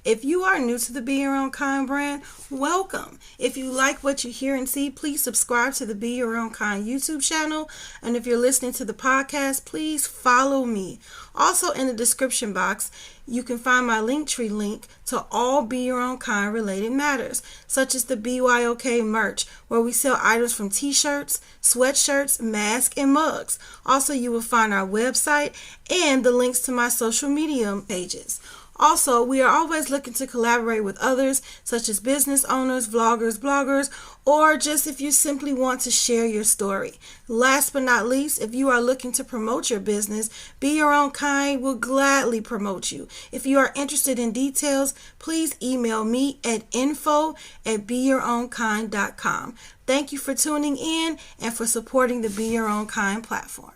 If you are new to the Be Your Own Kind brand, welcome. If you like what you hear and see, please subscribe to the Be Your Own Kind YouTube channel. And if you're listening to the podcast, please follow me. Also, in the description box, you can find my Linktree link to all Be Your Own Kind related matters, such as the BYOK merch, where we sell items from t-shirts, sweatshirts, masks, and mugs. Also, you will find our website and the links to my social media pages. Also, we are always looking to collaborate with others, such as business owners, vloggers, bloggers, or just if you simply want to share your story. Last but not least, if you are looking to promote your business, Be Your Own Kind will gladly promote you. If you are interested in details, please email me at info@beyourownkind.com. Thank you for tuning in and for supporting the Be Your Own Kind platform.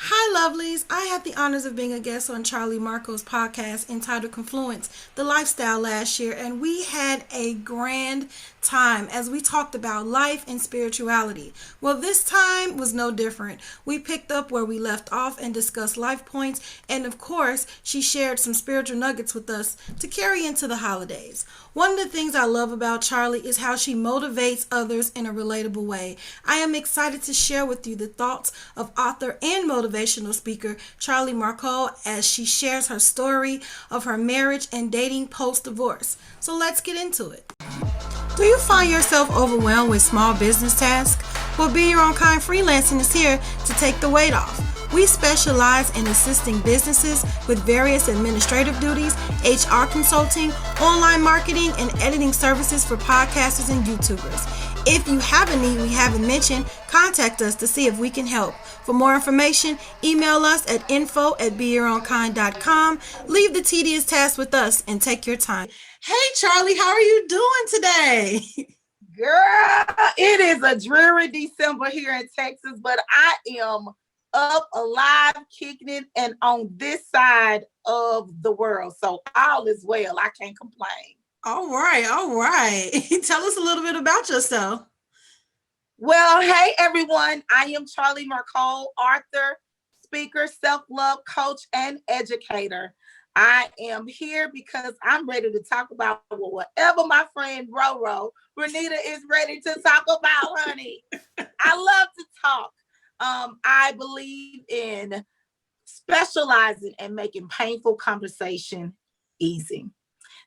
Hi, lovelies. I had the honors of being a guest on Charlie Marcol's podcast entitled Confluence, the Lifestyle last year, and we had a grand time as we talked about life and spirituality. Well, this time was no different. We picked up where we left off and discussed life points, and of course, she shared some spiritual nuggets with us to carry into the holidays. One of the things I love about Charlie is how she motivates others in a relatable way. I am excited to share with you the thoughts of author and motivational speaker Charlie Marcol as she shares her story of her marriage and dating post-divorce. So let's get into it. Do you find yourself overwhelmed with small business tasks? Well, Be Your Own Kind Freelancing is here to take the weight off. We specialize in assisting businesses with various administrative duties, HR consulting, online marketing, and editing services for podcasters and YouTubers. If you have a need we haven't mentioned, contact us to see if we can help. For more information, email us at info@beyourownkind.com. Leave the tedious tasks with us and take your time. Hey, Charlie, how are you doing today? Girl, it is a dreary December here in Texas, but I am up, alive, kicking it, and on this side of the world. So all is well. I can't complain. All right. Tell us a little bit about yourself. Well, hey, everyone. I am Charlie Marcol, author, speaker, self-love coach, and educator. I am here because I'm ready to talk about whatever my friend Renita is ready to talk about, honey. I love to talk. I believe in specializing and making painful conversation easy.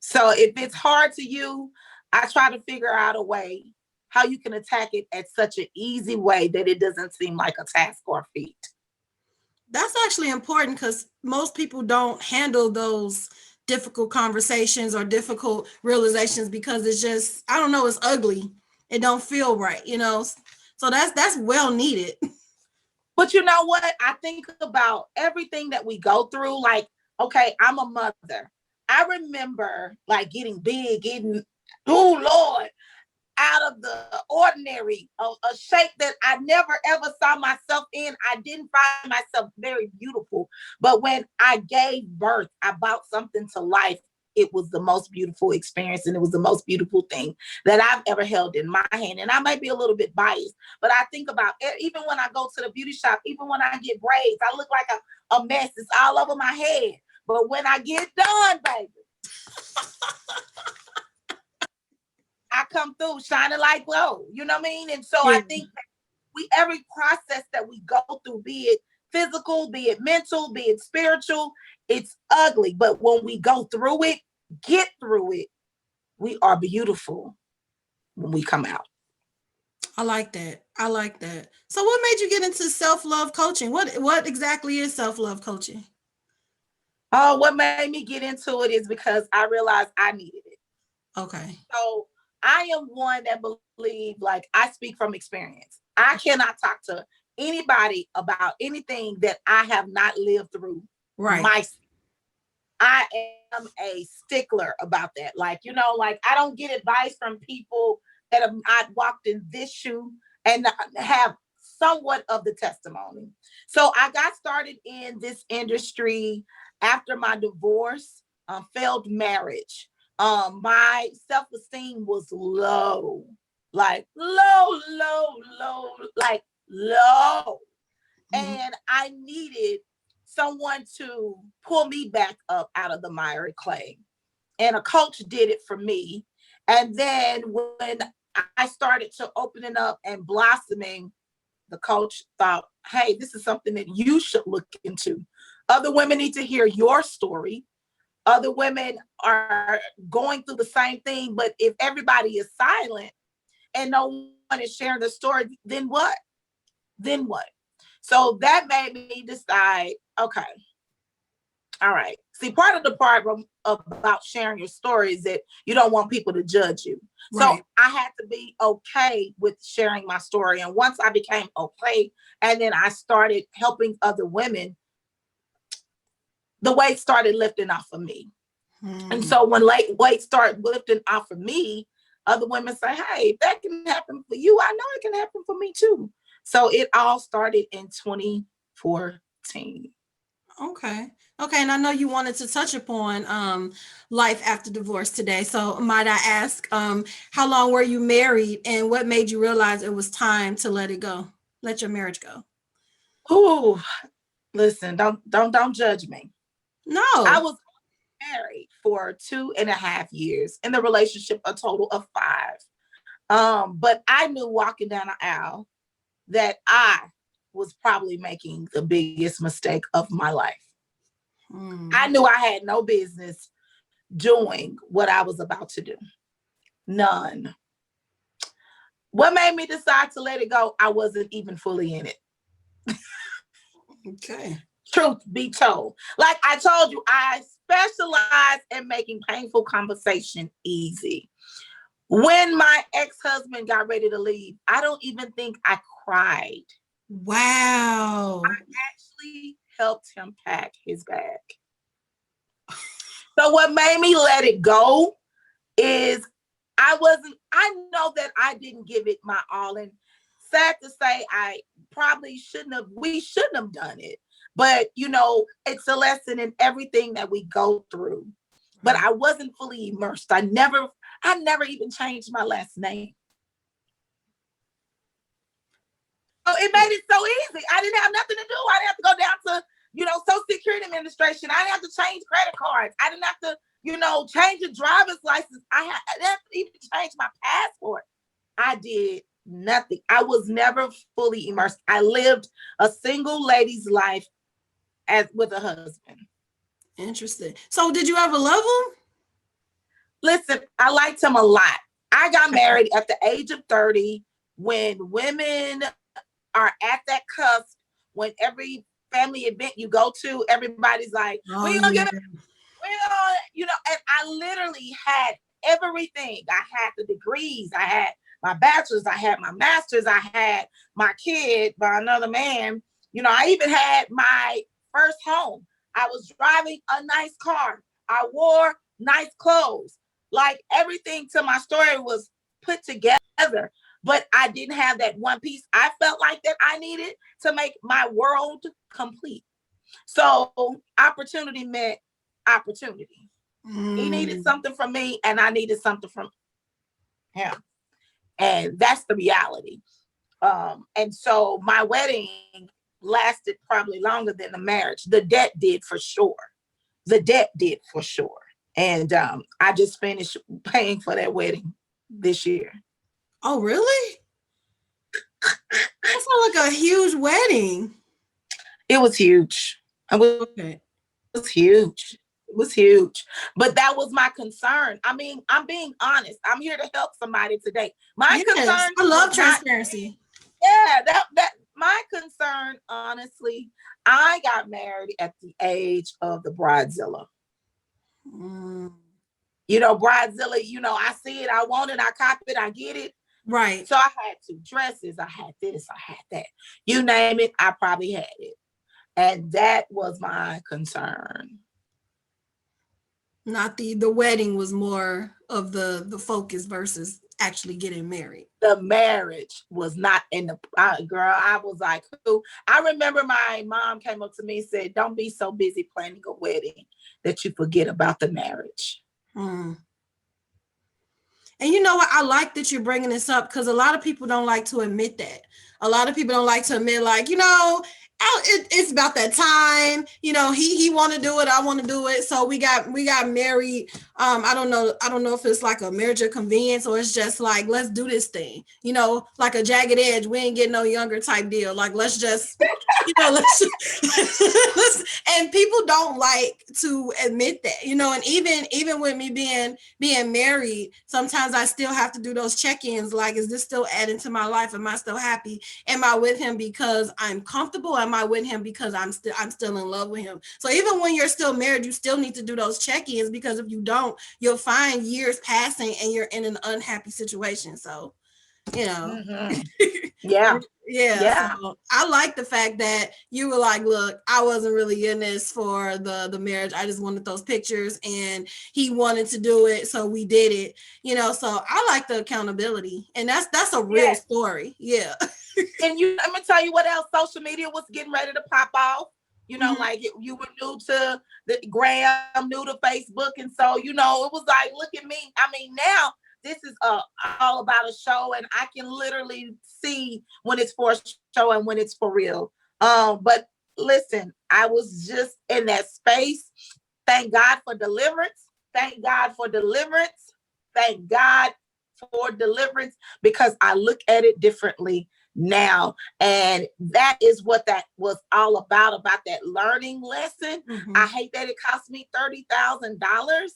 So if it's hard to you, I try to figure out a way how you can attack it at such an easy way that it doesn't seem like a task or a feat. That's actually important because most people don't handle those difficult conversations or difficult realizations because it's just, I don't know, it's ugly. It don't feel right, So that's well needed. But you know what? I think about everything that we go through. Like, okay, I'm a mother. I remember like getting big, oh Lord, out of the ordinary, a shape that I never ever saw myself in. I didn't find myself very beautiful. But when I gave birth, I brought something to life. It was the most beautiful experience, and it was the most beautiful thing that I've ever held in my hand. And I might be a little bit biased, but I think about it, even when I go to the beauty shop, even when I get braids, I look like a mess. It's all over my head. But when I get done, baby, I come through shining like glow. You know what I mean? And so I think that every process that we go through, be it physical, be it mental, be it spiritual, it's ugly. But when we go through it, get through it, we are beautiful when we come out. I like that. So what made you get into self-love coaching? What exactly is self-love coaching? Oh, what made me get into it is because I realized I needed it. Okay. So I am one that believes, like, I speak from experience. I cannot talk to anybody about anything that I have not lived through. Right. I am a stickler about that. Like, like I don't get advice from people that have not walked in this shoe and have somewhat of the testimony. So I got started in this industry after my divorce, failed marriage. My self-esteem was low, like low, like low. And I needed someone to pull me back up out of the miry clay. and a coach did it for me. And then when I started to opening up and blossoming, the coach thought, hey, this is something that you should look into. Other women need to hear your story. Other women are going through the same thing, but if everybody is silent and no one is sharing the story, then what? Then what? So that made me decide, okay, all right. See, part of the problem about sharing your story is that you don't want people to judge you. Right. So I had to be okay with sharing my story. And once I became okay, and then I started helping other women, the weight started lifting off of me. And so when weight started lifting off of me, other women say, hey, if that can happen for you, I know it can happen for me too. So it all started in 2014. Okay. Okay. And I know you wanted to touch upon life after divorce today. So might I ask, how long were you married and what made you realize it was time to let it go? Let your marriage go? Oh, listen, don't judge me. No. I was married for 2.5 years, in the relationship a total of 5. But I knew walking down the aisle that I was probably making the biggest mistake of my life. I knew I had no business doing what I was about to do. None. What made me decide to let it go? I wasn't even fully in it. Okay. Truth be told. Like I told you, I specialize in making painful conversation easy. When my ex-husband got ready to leave, I don't even think I cried. Wow. I actually helped him pack his bag. So what made me let it go is I know that I didn't give it my all. And sad to say, we shouldn't have done it. But, it's a lesson in everything that we go through. But I wasn't fully immersed. I never even changed my last name. So it made it so easy. I didn't have nothing to do. I didn't have to go down to, Social Security Administration. I didn't have to change credit cards. I didn't have to, change a driver's license. I didn't have to even change my passport. I did nothing. I was never fully immersed. I lived a single lady's life with a husband. Interesting. So did you ever love him? Listen, I liked him a lot. I got married at the age of 30 when women are at that cusp, when every family event you go to, everybody's like, we're going to get it. And I literally had everything. I had the degrees. I had my bachelor's. I had my master's. I had my kid by another man. I even had my first home. I was driving a nice car. I wore nice clothes. Like everything to my story was put together, but I didn't have that one piece I felt like that I needed to make my world complete. So opportunity met opportunity. He needed something from me and I needed something from him. And that's the reality. And so my wedding lasted probably longer than the marriage. The debt did for sure. And I just finished paying for that wedding this year. Oh, really? That sounds like a huge wedding. It was huge. It was huge. But that was my concern. I mean, I'm being honest. I'm here to help somebody today. My concern. I love transparency. That my concern, honestly, I got married at the age of the Bridezilla. Bridezilla, I see it, I want it, I cop it, I get it. Right. So I had 2 dresses, I had this, I had that. You name it, I probably had it. And that was my concern. Not the wedding was more of the focus versus actually getting married. The marriage was not in the girl. I was like, who? I remember my mom came up to me and said, don't be so busy planning a wedding that you forget about the marriage. And you know what? I like that you're bringing this up because a lot of people don't like to admit that. A lot of people don't like to admit, like, It's about that time. He want to do it. I want to do it. So we got married. I don't know if it's like a marriage of convenience or it's just like, let's do this thing. Like a jagged edge. We ain't getting no younger type deal. Like, let's just, and people don't like to admit that. And even with me being married, sometimes I still have to do those check-ins. Like, is this still adding to my life? Am I still happy? Am I with him because I'm comfortable? Am I with him because I'm still in love with him? So even when you're still married, you still need to do those check-ins, because if you don't, you'll find years passing and you're in an unhappy situation. So, Mm-hmm. Yeah. yeah. So I like the fact that you were like, look, I wasn't really in this for the marriage. I just wanted those pictures and he wanted to do it. So we did it, so I like the accountability, and that's a real story. Yeah. And let me tell you what else. Social media was getting ready to pop off. Like you were new to the gram, new to Facebook. And so, it was like, look at me. I mean, now this is all about a show, and I can literally see when it's for a show and when it's for real. But listen, I was just in that space. Thank God for deliverance. Thank God for deliverance. Thank God for deliverance, because I look at it differently now. And that is what that was all about that learning lesson. I hate that it cost me $30,000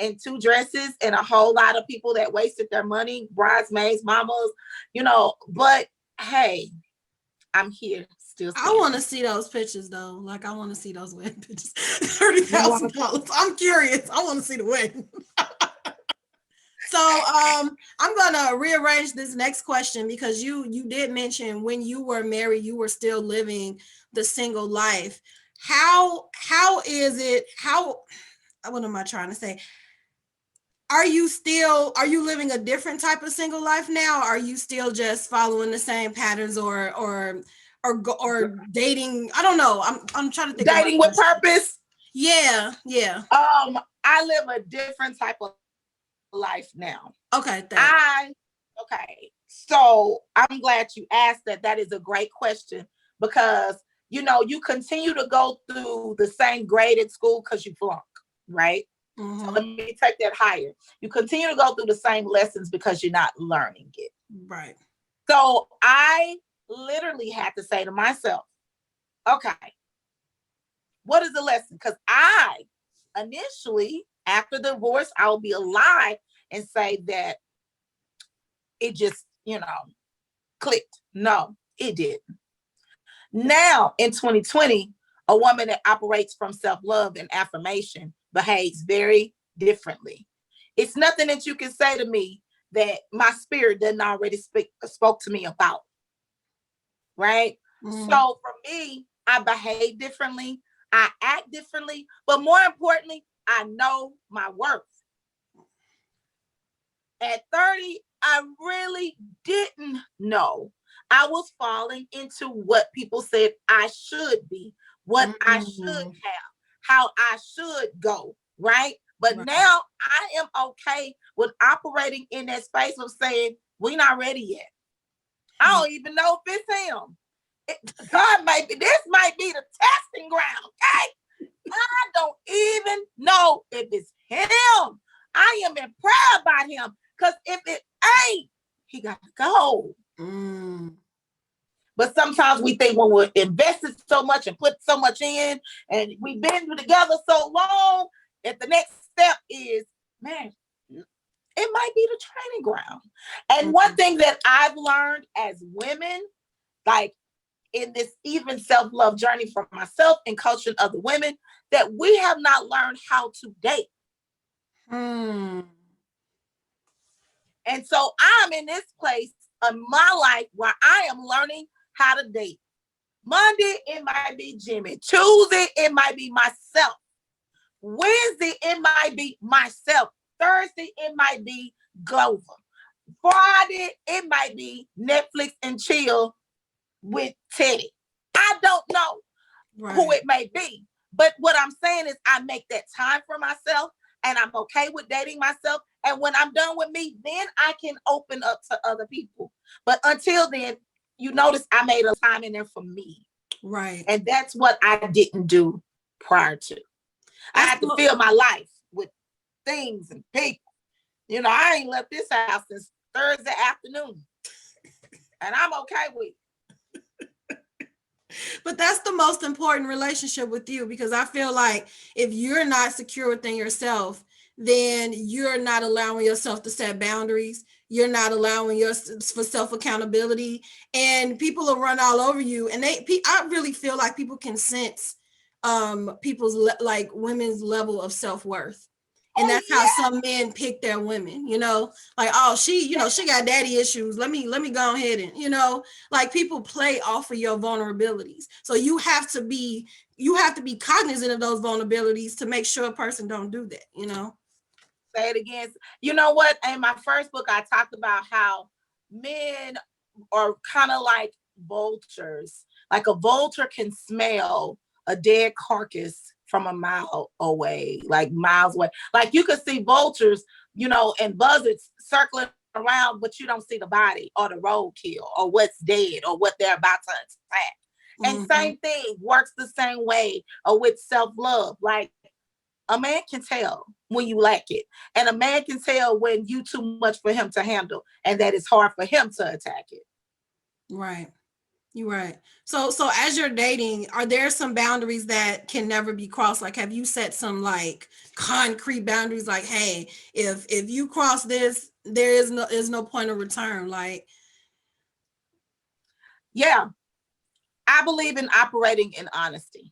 and 2 dresses and a whole lot of people that wasted their money, bridesmaids, mamas, but hey, I'm here still standing. I want to see those pictures though. Like, I want to see those wedding pictures. $30,000. I'm curious. I want to see the wedding. So I'm gonna rearrange this next question, because you did mention when you were married, you were still living the single life. How is it? What am I trying to say? Are you living a different type of single life now? Are you still just following the same patterns, or dating? I don't know. I'm trying to think. Dating with purpose. Yeah. I live a different type of life now. Okay. So I'm glad you asked that. That is a great question, because you continue to go through the same grade at school because you flunk, right? So let me take that higher. You continue to go through the same lessons because you're not learning it. Right. So I literally had to say to myself, okay, what is the lesson? Because I initially, after the divorce, I'll be a lie and say that it just, clicked. No, it didn't. Now in 2020, a woman that operates from self-love and affirmation behaves very differently. It's nothing that you can say to me that my spirit didn't already spoke to me about. Right? So for me, I behave differently. I act differently. But more importantly, I know my worth. At 30, I really didn't know. I was falling into what people said I should be, what I should have, how I should go, right? But now I am okay with operating in that space of saying, we're not ready yet. I don't even know if it's him. This might be the testing ground, okay? I don't even know if it's him. I am in prayer about him, because if it ain't, he got to go. But sometimes we think when we're invested so much and put so much in, and we've been together so long, that the next step is, man, it might be the training ground. And one thing that I've learned as women, like in this even self-love journey for myself and coaching other women, that we have not learned how to date. And so I'm in this place in my life where I am learning how to date. Monday, it might be Jimmy. Tuesday, it might be myself. Wednesday, it might be myself. Thursday, it might be Glover. Friday, it might be Netflix and chill with Teddy. I don't know who it may be. But what I'm saying is I make that time for myself, and I'm okay with dating myself. And when I'm done with me, then I can open up to other people. But until then, you notice I made a time in there for me. Right. And that's what I didn't do prior to. I That's had to fill my life with things and people. I ain't left this house since Thursday afternoon. And I'm okay with it. But that's the most important relationship with you, because I feel like if you're not secure within yourself, then you're not allowing yourself to set boundaries. You're not allowing for self accountability, and people will run all over you. And I really feel like people can sense people's like women's level of self worth. And that's how some men pick their women, like, oh, she got daddy issues. Let me go ahead and, like, people play off of your vulnerabilities. So you have to be cognizant of those vulnerabilities to make sure a person don't do that. Say it again. You know what? In my first book, I talked about how men are kind of like vultures. Like a vulture can smell a dead carcass from a mile away, like miles away. Like you could see vultures, and buzzards circling around, but you don't see the body or the roadkill or what's dead or what they're about to attack. And same thing works the same way with self-love. Like a man can tell when you lack it, and a man can tell when you too much for him to handle, and that it's hard for him to attack it. Right. You're right. So as you're dating, are there some boundaries that can never be crossed? Like, have you set some like concrete boundaries? Like, hey, if you cross this, there is no point of return. Like, yeah, I believe in operating in honesty,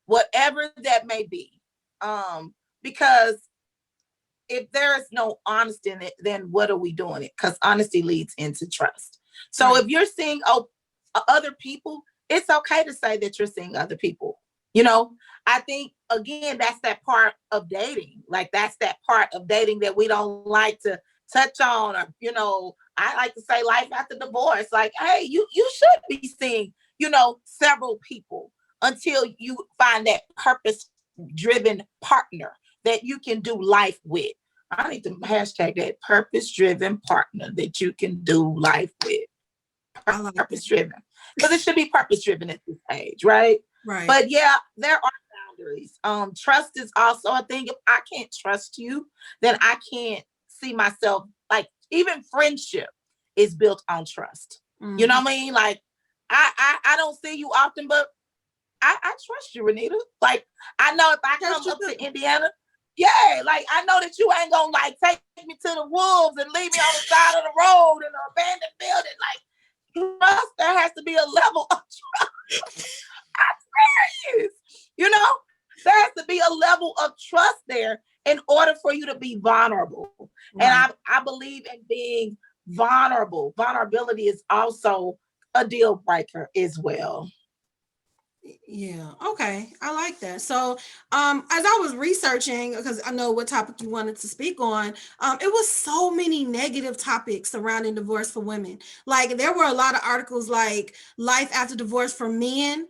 whatever that may be, because if there is no honesty in it, then what are we doing it? Because honesty leads into trust. So if you're seeing other people, it's okay to say that you're seeing other people. I think, again, that's that part of dating. Like, that's that part of dating that we don't like to touch on. Or, I like to say life after divorce. Like, hey, you should be seeing, several people until you find that purpose-driven partner that you can do life with. I need to hashtag that, purpose-driven partner that you can do life with. Purpose-driven. Because it should be purpose-driven at this age, right? Right. But yeah, there are boundaries. Trust is also a thing. If I can't trust you, then I can't see myself, like, even friendship is built on trust. You know what I mean? Like, I don't see you often, but I trust you, Renita. Like, I know if I come up to Indiana, like, I know that you ain't gonna like take me to the wolves and leave me on the side of the road in an abandoned building. Like, trust, there has to be a level of trust. I'm serious. There has to be a level of trust there in order for you to be vulnerable. Right. And I believe in being vulnerable. Vulnerability is also a deal breaker as well. Yeah. Okay. I like that. So, as I was researching, because I know what topic you wanted to speak on, it was so many negative topics surrounding divorce for women. Like, there were a lot of articles like life after divorce for men,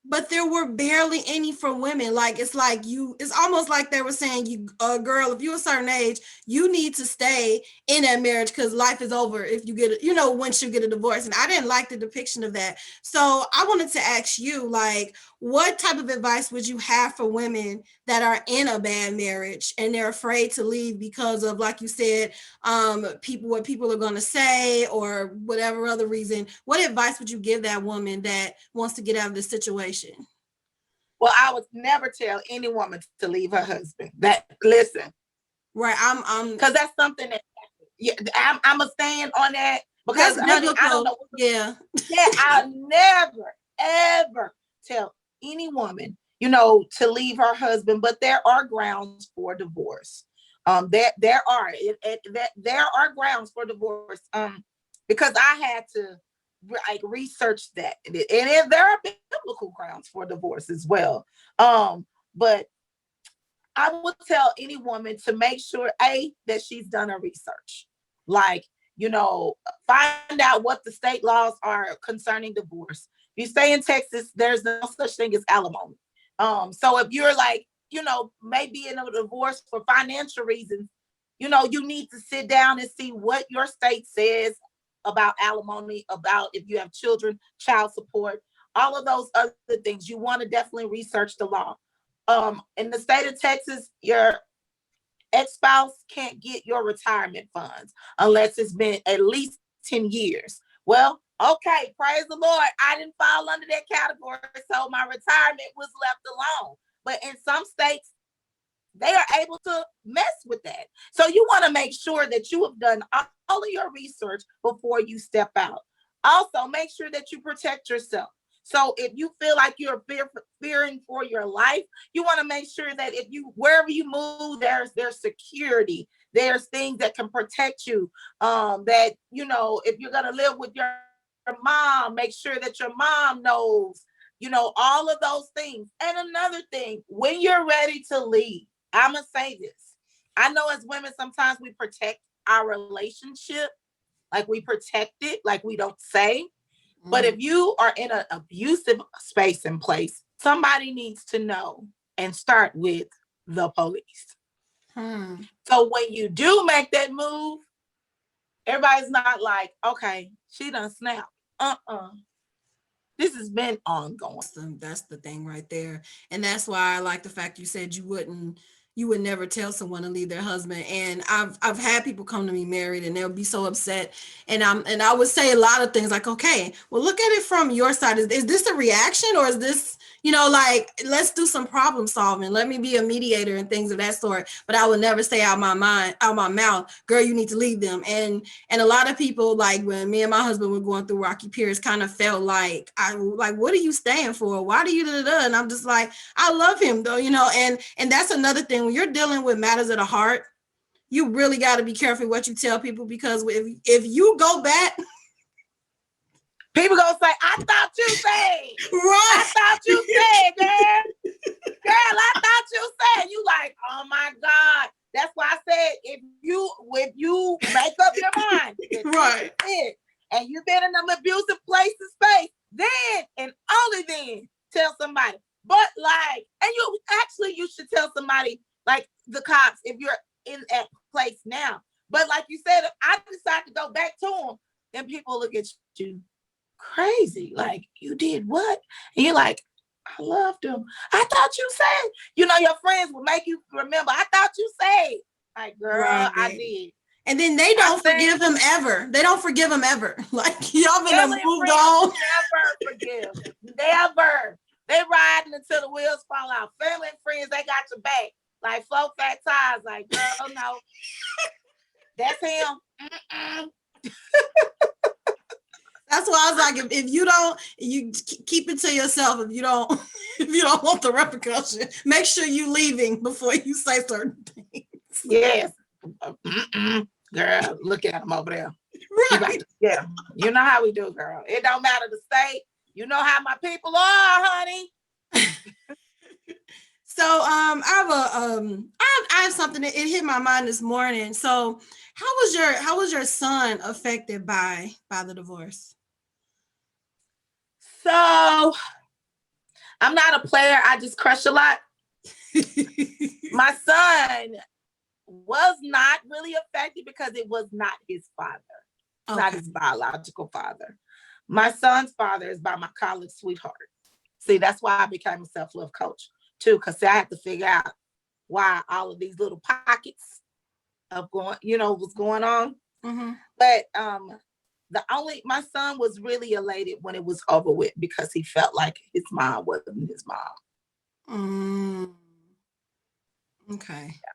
but there were barely any for women. Like, it's almost like they were saying, you, girl, if you're a certain age, you need to stay in that marriage because life is over if you get, once you get a divorce. And I didn't like the depiction of that. So I wanted to ask you, like, what type of advice would you have for women that are in a bad marriage and they're afraid to leave because of, like you said, what people are going to say or whatever other reason? What advice would you give that woman that wants to get out of this situation? Well, I would never tell any woman to leave her husband. Listen. Right. I'm because that's something that I'm a stand on that, because honey, I don't know. Yeah, I'll never ever tell any woman, to leave her husband, but there are grounds for divorce. There are grounds for divorce. Because I had to research that, and there are biblical grounds for divorce as well. But I would tell any woman to make sure, that she's done her research. Like, find out what the state laws are concerning divorce. If you stay in Texas, there's no such thing as alimony. So if you're like, maybe in a divorce for financial reasons, you need to sit down and see what your state says about alimony, about if you have children, child support. all of those other things. You want to definitely research the law. In the state of Texas, your ex-spouse can't get your retirement funds unless it's been at least 10 years. Well, okay, praise the Lord. I didn't fall under that category, so my retirement was left alone. But in some states, they are able to mess with that. So you want to make sure that you have done all of your research before you step out. Also, make sure that you protect yourself. So if you feel like you're fearing for your life, you want to make sure that if you, wherever you move, there's security. There's things that can protect you. That, you know, if you're going to live with your mom, make sure that your mom knows, you know, all of those things. And another thing, when you're ready to leave, I'm going to say this. I know as women, sometimes we protect our relationship, like we protect it, like we don't say. But if you are in an abusive space and place, somebody needs to know and start with the police. So when you do make that move, everybody's not like, okay, she done snapped. This has been ongoing. That's the thing right there. And that's why I like the fact you said you would never tell someone to leave their husband. And I've had people come to me married and they'll be so upset. And I would say a lot of things like, okay, well, look at it from your side. Is this a reaction, or is this, you know, like, let's do some problem solving. Let me be a mediator and things of that sort. But I would never say out my mouth, girl, you need to leave them. And a lot of people, like when me and my husband were going through rocky periods, kind of felt like, what are you staying for? Why do you da-da-da? And I'm just like, I love him though, you know. And that's another thing, when you're dealing with matters of the heart, you really got to be careful what you tell people, because if you go back, people gonna say, I thought you said, right? I thought you said, girl, I thought you said. You like, oh my God. That's why I said, if you make up your mind, right, and you've been in an abusive place and space, then and only then tell somebody. But like, and you should tell somebody, like the cops, if you're in that place now. But like you said, if I decide to go back to them, then people look at you crazy. Like, you did what? And you're like, I loved him. I thought you said, you know, your friends will make you remember, I thought you said. Like, girl, right. I did. And then they don't forgive him ever. They don't forgive him ever. Like, y'all been moved on. Never forgive. Never. They riding until the wheels fall out. Family and friends, they got your back. Like flow fat ties. Like, girl, no. That's him. That's why I was like, if you don't, you keep it to yourself. If you don't want the repercussion, make sure you leaving before you say certain things. Yes. Girl, look at him over there. Right. Yeah. You know how we do, girl. It don't matter the state. You know how my people are, honey. So I have something that it hit my mind this morning. So how was your son affected by the divorce? So I'm not a player. I just crush a lot. My son was not really affected because it was not his father. It's not his biological father. My son's father is by my college sweetheart. See, that's why I became a self-love coach too, because I had to figure out why all of these little pockets of what's going on. Mm-hmm. But my son was really elated when it was over with, because he felt like his mom wasn't his mom. Okay. Yeah.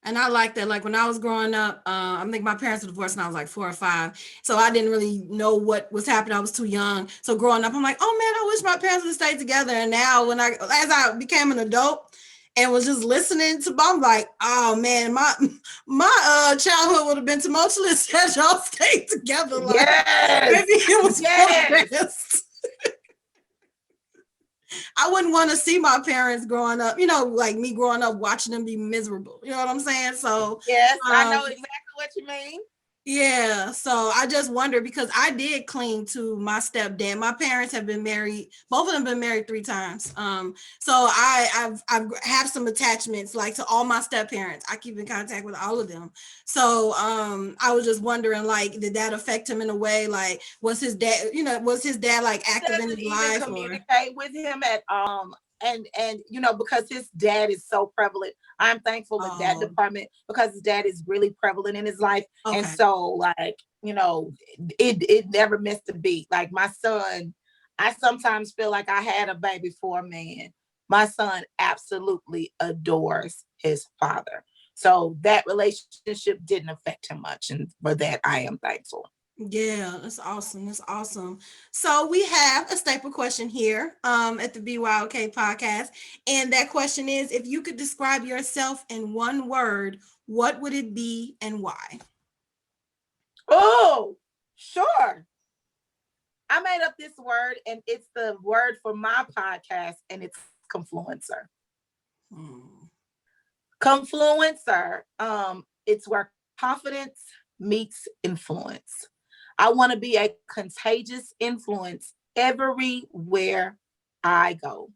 And I like that. Like when I was growing up, I think my parents were divorced when I was like 4 or 5. So I didn't really know what was happening. I was too young. So growing up, I'm like, oh man, I wish my parents would stay together. And now as I became an adult and was just listening to, I'm like, oh man, my childhood would have been tumultuous had y'all stayed together. Like, yes. Maybe it was best. I wouldn't want to see my parents growing up, like me growing up, watching them be miserable. You know what I'm saying? So yes, I know exactly what you mean. Yeah, so I just wonder because I did cling to my stepdad. My parents have been married; both of them been married 3 times. So I've have some attachments like to all my step parents. I keep in contact with all of them. So I was just wondering, like, did that affect him in a way? Like, was his dad, was his dad like active in Doesn't his even life or? communicate with him at and because his dad is so prevalent. I'm thankful in that Oh, department because his dad is really prevalent in his life. And okay. so like, it never missed a beat. Like my son, I sometimes feel like I had a baby for a man. My son absolutely adores his father. So that relationship didn't affect him much. And for that, I am thankful. Yeah, that's awesome. That's awesome. So we have a staple question here at the BYOK podcast. And that question is, if you could describe yourself in one word, what would it be and why? Oh, sure. I made up this word and it's the word for my podcast and it's confluencer. Hmm. Confluencer, it's where confidence meets influence. I want to be a contagious influence everywhere I go.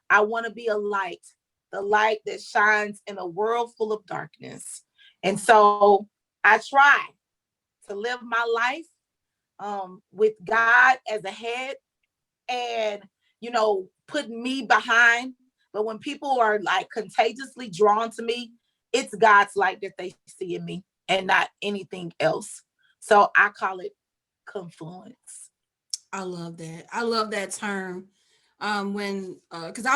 I want to be a light, the light that shines in a world full of darkness. And so I try to live my life with God as a head and, putting me behind. But when people are like contagiously drawn to me, it's God's light that they see in me and not anything else. So I call it confluence. I love that. I love that term. When because I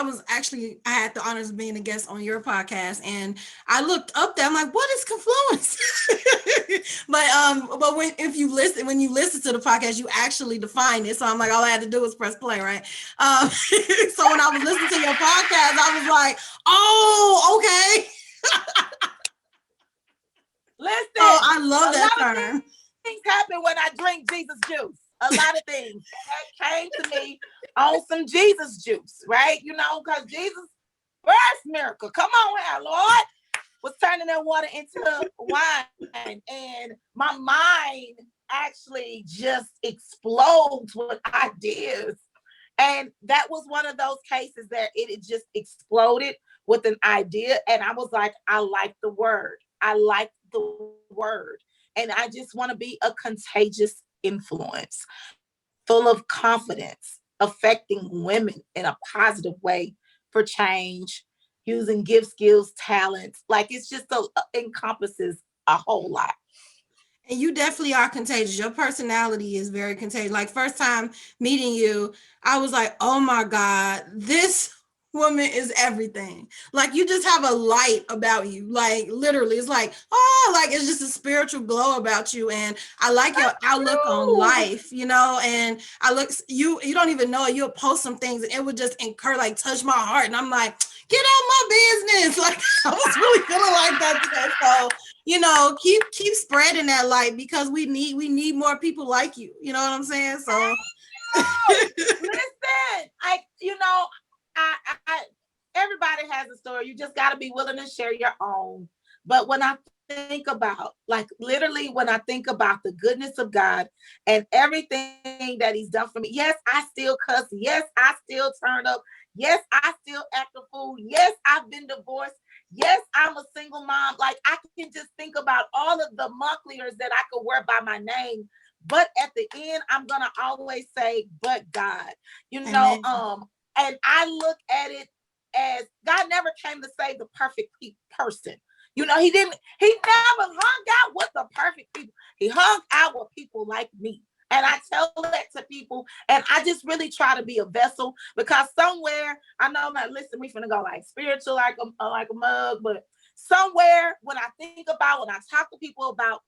had the honors of being a guest on your podcast, and I looked up there. I'm like, what is confluence? But when you listen to the podcast, you actually define it. So I'm like, all I had to do was press play, right? So when I was listening to your podcast, I was like, oh, okay. Oh, Listen, I love a that lot of term. things happen when I drink Jesus juice. A lot of things that came to me on some Jesus juice, right? Because Jesus, first miracle, come on here, Lord, was turning that water into wine. And my mind actually just explodes with ideas. And that was one of those cases that it just exploded with an idea. And I was like, I like the word. I like the word. And I just want to be a contagious influence, full of confidence, affecting women in a positive way for change, using gift skills, talents. Like it's just encompasses a whole lot. And you definitely are contagious. Your personality is very contagious. Like first time meeting you, I was like, "Oh my god, this woman is everything." Like you just have a light about you. Like literally, it's like, oh, like it's just a spiritual glow about you. And I like your Thank outlook on you. life, and I look you don't even know it. You'll post some things and it would just incur like touch my heart. And I'm like, get out my business. Like I was really feeling like that today. So keep spreading that light because we need more people like you. You know what I'm saying? So Listen, I everybody has a story. You just got to be willing to share your own. But when I think about, like, literally, when I think about the goodness of God and everything that He's done for me, yes, I still cuss. Yes, I still turn up. Yes, I still act a fool. Yes, I've been divorced. Yes, I'm a single mom. Like, I can just think about all of the month leaders that I could wear by my name. But at the end, I'm gonna always say, but God, amen. and I look at it as God never came to save the perfect person. He never hung out with the perfect people. He hung out with people like me. And I tell that to people, and I just really try to be a vessel because somewhere I know I'm not listen, we finna go like spiritual, like a mug, but somewhere when I talk to people about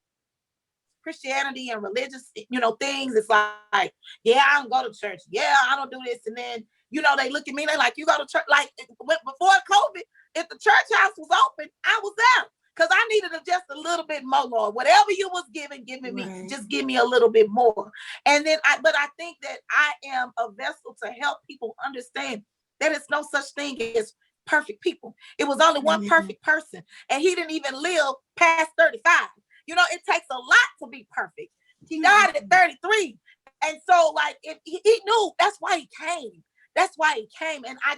Christianity and religious, things. It's like, yeah, I don't go to church. Yeah, I don't do this. And then, they look at me, they like, you go to church. Like before COVID, if the church house was open, I was there. Because I needed just a little bit more, Lord. Whatever you was giving me, Right. just give me a little bit more. And then but I think that I am a vessel to help people understand that it's no such thing as perfect people. It was only one Amen. perfect person. And he didn't even live past 35. It takes a lot to be be perfect. He died at 33. And so like if he knew, that's why he came. That's why he came. And I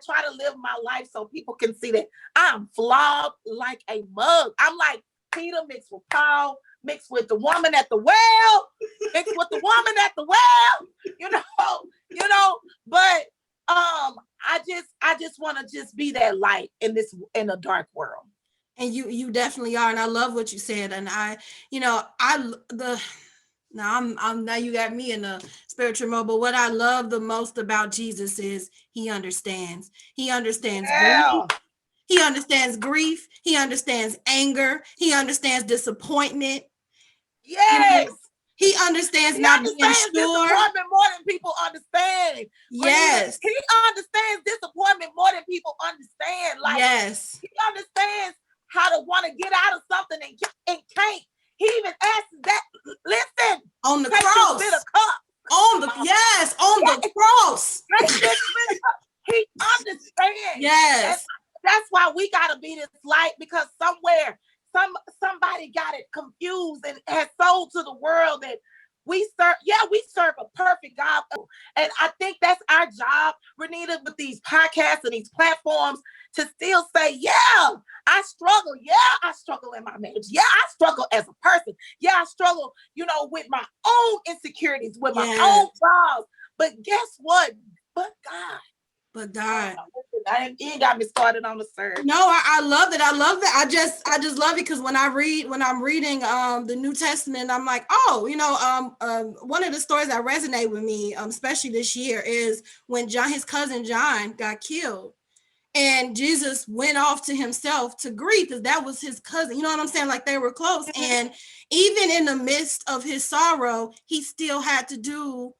try to live my life so people can see that I'm flawed like a mug. I'm like Peter mixed with Paul, mixed with the woman at the well, mixed with the woman at the well, but I just want to just be that light in a dark world. And you definitely are. And I love what you said. And now you got me in a spiritual mode, but what I love the most about Jesus is he understands. He understands grief. He understands grief. He understands anger. He understands disappointment. Yes. He understands not being sure. Disappointment more than people understand. Yes. He understands disappointment more than people understand. Like, yes. He understands how to want to get out of something and can't. He even asks that, listen, on the cross. On the cross. He understands. Yes. And that's why we gotta be this light, because somewhere somebody got it confused and has sold to the world that we serve a perfect God. And I think that's our job, Renita, with these podcasts and these platforms, to still say, yeah, I struggle. Yeah, I struggle in my marriage. Yeah, I struggle as a person. Yeah, I struggle, with my own insecurities, with my own flaws. But guess what? But God. You ain't got me started on the surge. No, I love it. I love it. I just love it because when I'm reading the New Testament, I'm like, one of the stories that resonate with me, especially this year, is when his cousin John got killed. And Jesus went off to himself to grieve because that was his cousin. You know what I'm saying? Like they were close. And even in the midst of his sorrow, he still had to do,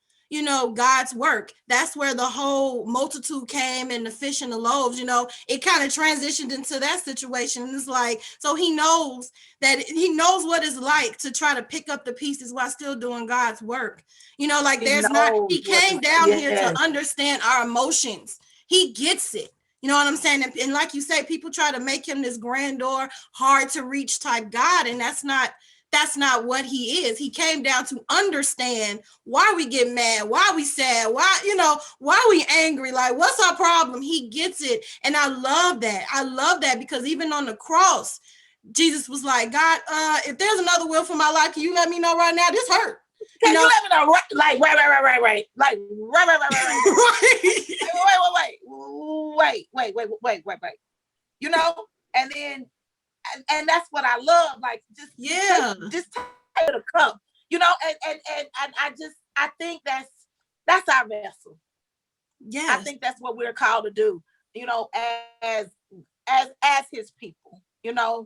God's work. That's where the whole multitude came and the fish and the loaves, it kind of transitioned into that situation. And it's like, so he knows what it's like to try to pick up the pieces while still doing God's work. He came down here to understand our emotions. He gets it. You know what I'm saying? And like you say, people try to make him this grandeur, hard to reach type God. And that's not what he is. He came down to understand why we get mad, why we sad, why we angry, like what's our problem? He gets it. And I love that because even on the cross, Jesus was like, God, if there's another will for my life, can you let me know right now? This hurt. Can you let me know? Right. Like, right. Like, right. Wait. And then, and that's what I love. Like, just take the cup, and I think that's our vessel. Yeah, I think that's what we're called to do, as his people.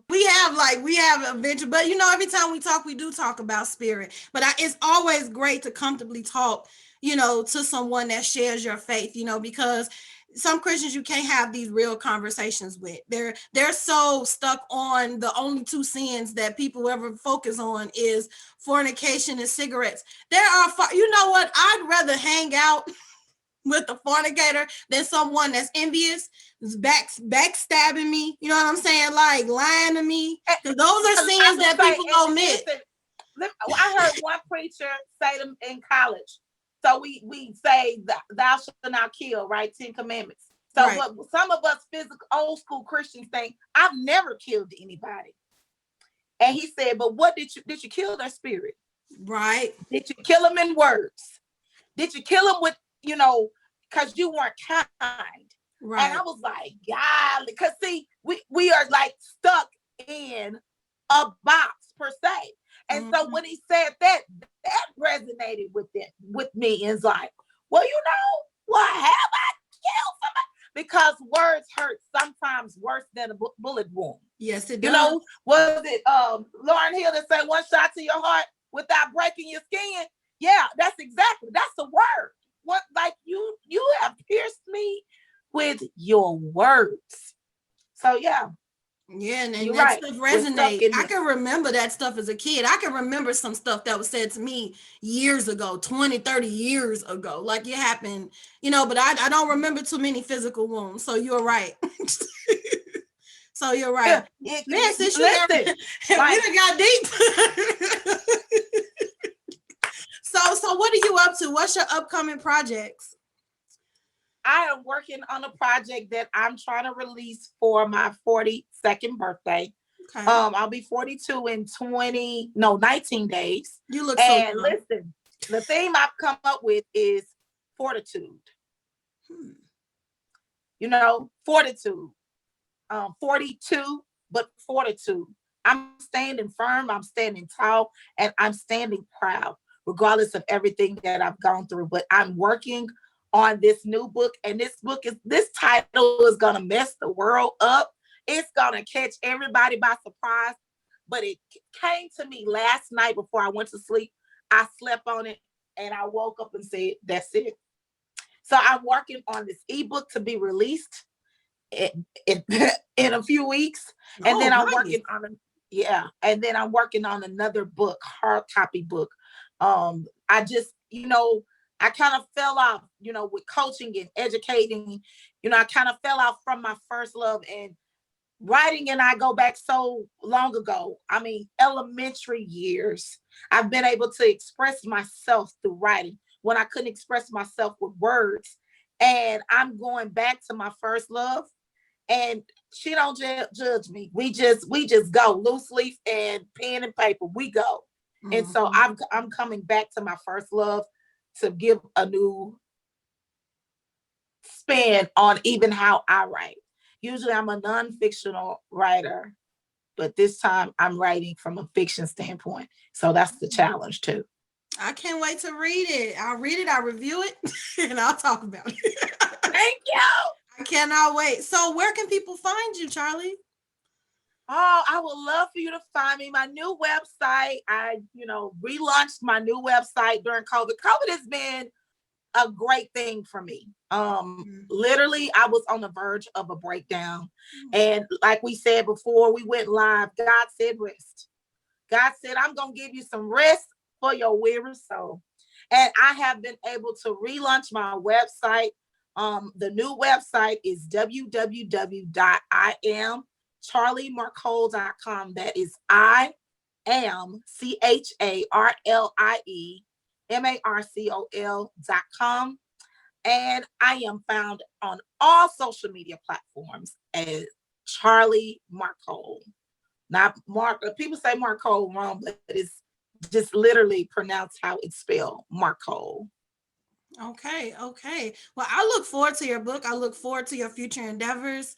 We have adventure, but every time we talk, we do talk about spirit. But it's always great to comfortably talk, to someone that shares your faith, because some Christians you can't have these real conversations with. They're so stuck on the only two sins that people ever focus on is fornication and cigarettes. You know what? I'd rather hang out with a fornicator than someone that's envious, backstabbing me. You know what I'm saying? Like lying to me. Because those are sins that people omit. I heard one preacher say them in college. So we say thou shalt not kill, right? 10 commandments. So right. What some of us physical old school Christians think, I've never killed anybody. And he said, but what did you kill their spirit? Right. Did you kill them in words? Did you kill them with, because you weren't kind? Right. And I was like, God, because see, we are like stuck in a box per se. And so when he said that resonated with me. And it's like, well, what have I killed somebody? Because words hurt sometimes worse than a bullet wound. Yes, it does. Was it Lauryn Hill that said one shot to your heart without breaking your skin? Yeah, that's the word. What, like you have pierced me with your words. So yeah. Yeah, and that stuff resonates. I can remember that stuff as a kid. I can remember some stuff that was said to me years ago, 20, 30 years ago. Like it happened, but I don't remember too many physical wounds. So you're right. So you're right. We done got deep. what are you up to? What's your upcoming projects? I am working on a project that I'm trying to release for my 42nd birthday. Okay. I'll be 42 in 19 days. You look so And young. listen, the theme I've come up with is fortitude. You know, fortitude. 42, but fortitude. I'm standing firm, I'm standing tall, and I'm standing proud, regardless of everything that I've gone through. But I'm working on this new book, and this title is gonna mess the world up. It's gonna catch everybody by surprise. But it came to me last night before I went to sleep. I slept on it and I woke up and said, that's it. So I'm working on this ebook to be released in, in, in a few weeks. And then I'm working on and then I'm working on another book, hard copy book. I just, I kind of fell off, with coaching and educating. I kind of fell off from my first love, and writing and I go back so long ago. I mean, elementary years. I've been able to express myself through writing when I couldn't express myself with words. And I'm going back to my first love, and she don't judge me. We just go loose leaf and pen and paper. We go. Mm-hmm. And so I'm coming back to my first love to give a new spin on even how I write. Usually I'm a non-fictional writer, but this time I'm writing from a fiction standpoint. So that's the challenge too. I can't wait to read it. I'll read it, I'll review it, and I'll talk about it. Thank you. I cannot wait. So where can people find you, Charlie? Oh, I would love for you to find me. My new website, I, relaunched my new website during COVID. COVID has been a great thing for me. Literally, I was on the verge of a breakdown. And like we said before we went live, God said rest. God said, I'm going to give you some rest for your weary soul. And I have been able to relaunch my website. The new website is www.iamcharliemarcol.com. That is CharlieMarcol.com. And I am found on all social media platforms as Charlie Marcol. Not Mark. People say Marcol wrong, but it's just literally pronounced how it's spelled, Marcol. Okay. Well, I look forward to your book. I look forward to your future endeavors.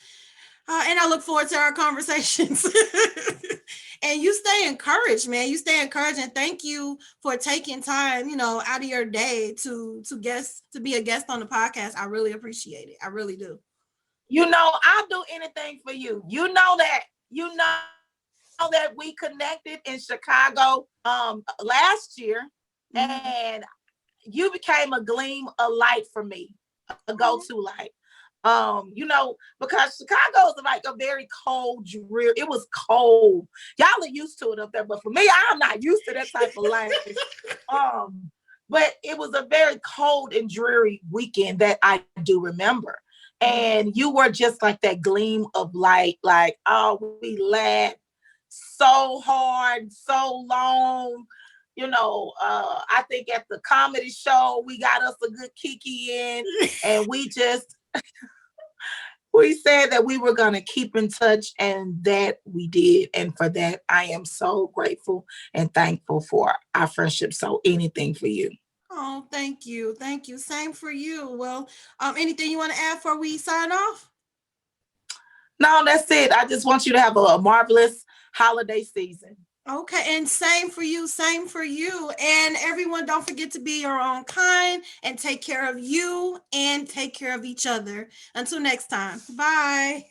And I look forward to our conversations. And you stay encouraged, man. You stay encouraged, and thank you for taking time, out of your day to be a guest on the podcast. I really appreciate it. I really do. I'll do anything for you. You know that we connected in Chicago last year, and you became a gleam of light for me, a go-to light. Because Chicago is like a very cold, dreary. It was cold. Y'all are used to it up there, but for me, I'm not used to that type of life. But it was a very cold and dreary weekend that I do remember. And you were just like that gleam of light, like, oh, we laughed so hard, so long. I think at the comedy show, we got us a good kiki in, and we just, we said that we were going to keep in touch, and that we did. And for that, I am so grateful and thankful for our friendship. So anything for you. Oh, thank you. Thank you. Same for you. Well, anything you want to add before we sign off? No, that's it. I just want you to have a marvelous holiday season. Okay, and same for you. And everyone, don't forget to be your own kind and take care of you and take care of each other. Until next time. Bye.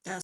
That's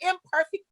imperfect